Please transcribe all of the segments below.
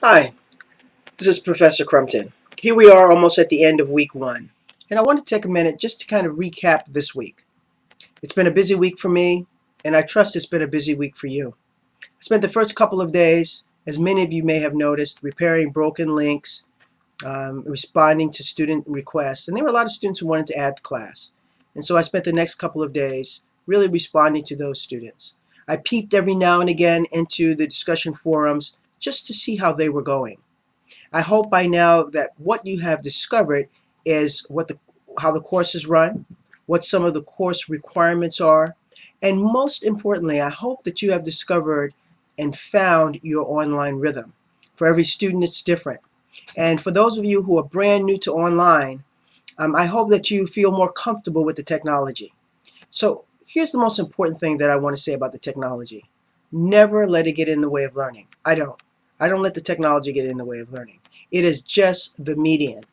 Hi, this is Professor Crumpton. Here we are almost at the end of week 1, and I want to take a minute just to kind of recap this week. It's been a busy week for me, and I trust it's been a busy week for you. I spent the first couple of days, as many of you may have noticed, repairing broken links, responding to student requests, and there were a lot of students who wanted to add the class. And so I spent the next couple of days really responding to those students. I peeped every now and again into the discussion forums just to see how they were going. I hope by now that what you have discovered is how the course is run, what some of the course requirements are, and most importantly, I hope that you have discovered and found your online rhythm. For every student, it's different. And for those of you who are brand new to online, I hope that you feel more comfortable with the technology. So here's the most important thing that I want to say about the technology. Never let it get in the way of learning. I don't. I don't let the technology get in the way of learning. It is just the medium.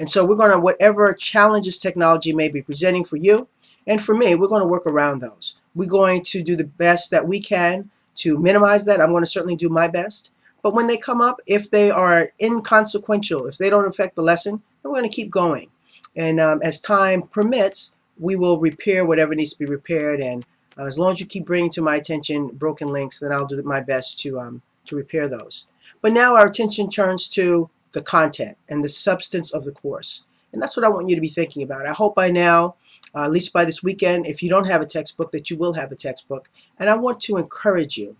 And so we're going to, whatever challenges technology may be presenting for you and for me, we're going to work around those. We're going to do the best that we can to minimize that. I'm going to certainly do my best. But when they come up, if they are inconsequential, if they don't affect the lesson, then we're going to keep going. And as time permits, we will repair whatever needs to be repaired. And as long as you keep bringing to my attention broken links, then I'll do my best to repair those. But now our attention turns to the content and the substance of the course. And that's what I want you to be thinking about. I hope by now, at least by this weekend, if you don't have a textbook, that you will have a textbook. And I want to encourage you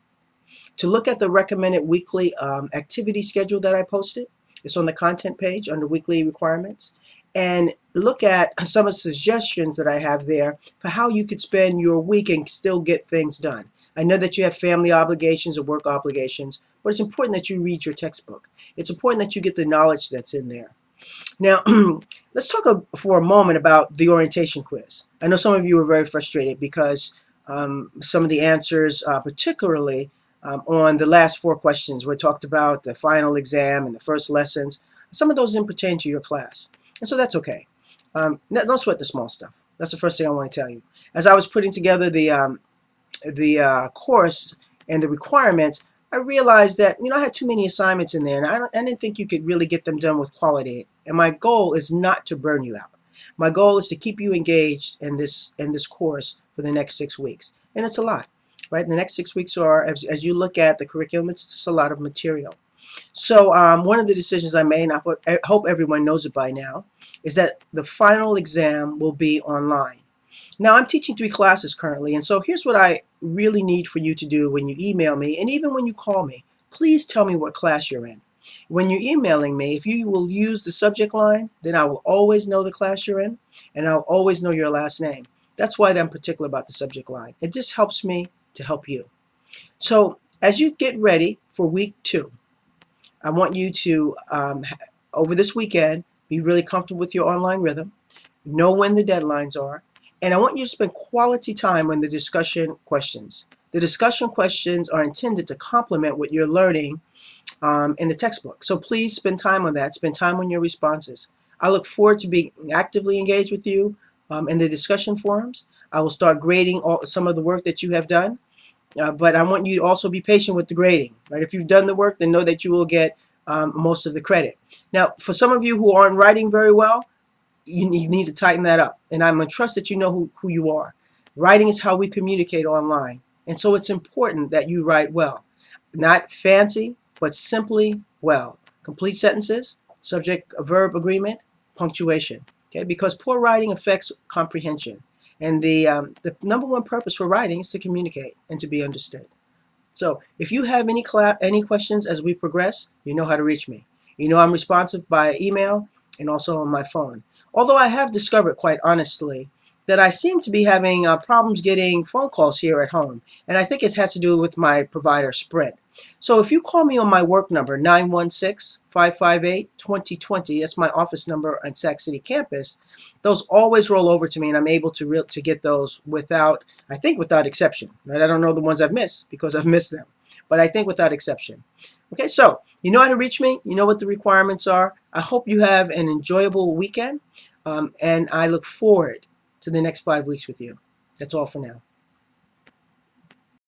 to look at the recommended weekly activity schedule that I posted. It's on the content page under weekly requirements. And look at some of the suggestions that I have there for how you could spend your week and still get things done. I know that you have family obligations or work obligations, but it's important that you read your textbook. It's important that you get the knowledge that's in there. Now, let's talk for a moment about the orientation quiz. I know some of you were very frustrated because some of the answers, particularly on the last 4 questions, we talked about the final exam and the first lessons. Some of those didn't pertain to your class, and so that's okay. Don't sweat the small stuff. That's the first thing I want to tell you. As I was putting together the course and the requirements, I realized that I had too many assignments in there, and I didn't think you could really get them done with quality. And my goal is not to burn you out. My goal is to keep you engaged in this course for the next 6 weeks, and it's a lot, right? The next 6 weeks are, as you look at the curriculum, it's just a lot of material. So one of the decisions I made, and I hope everyone knows it by now, is that the final exam will be online. Now, I'm teaching 3 classes currently, and so here's what I really need for you to do when you email me, and even when you call me. Please tell me what class you're in. When you're emailing me, if you will use the subject line, then I will always know the class you're in, and I'll always know your last name. That's why I'm particular about the subject line. It just helps me to help you. So as you get ready for week 2, I want you to, over this weekend, be really comfortable with your online rhythm, know when the deadlines are, and I want you to spend quality time on the discussion questions. The discussion questions are intended to complement what you're learning in the textbook. So please spend time on that. Spend time on your responses. I look forward to being actively engaged with you in the discussion forums. I will start grading some of the work that you have done. But I want you to also be patient with the grading, right? If you've done the work, then know that you will get most of the credit. Now, for some of you who aren't writing very well, you need to tighten that up. And I'm going to trust that you know who you are. Writing is how we communicate online. And so it's important that you write well. Not fancy, but simply well. Complete sentences, subject verb agreement, punctuation. Okay, because poor writing affects comprehension. And the number one purpose for writing is to communicate and to be understood. So if you have any questions as we progress, you know how to reach me. You know I'm responsive by email and also on my phone. Although I have discovered, quite honestly, that I seem to be having problems getting phone calls here at home. And I think it has to do with my provider, Sprint. So if you call me on my work number, 916-558-2020, that's my office number on Sac City campus, those always roll over to me, and I'm able to get those without, I think, without exception. Right? I don't know the ones I've missed because I've missed them, but I think without exception. Okay, so you know how to reach me. You know what the requirements are. I hope you have an enjoyable weekend, and I look forward to the next 5 weeks with you. That's all for now.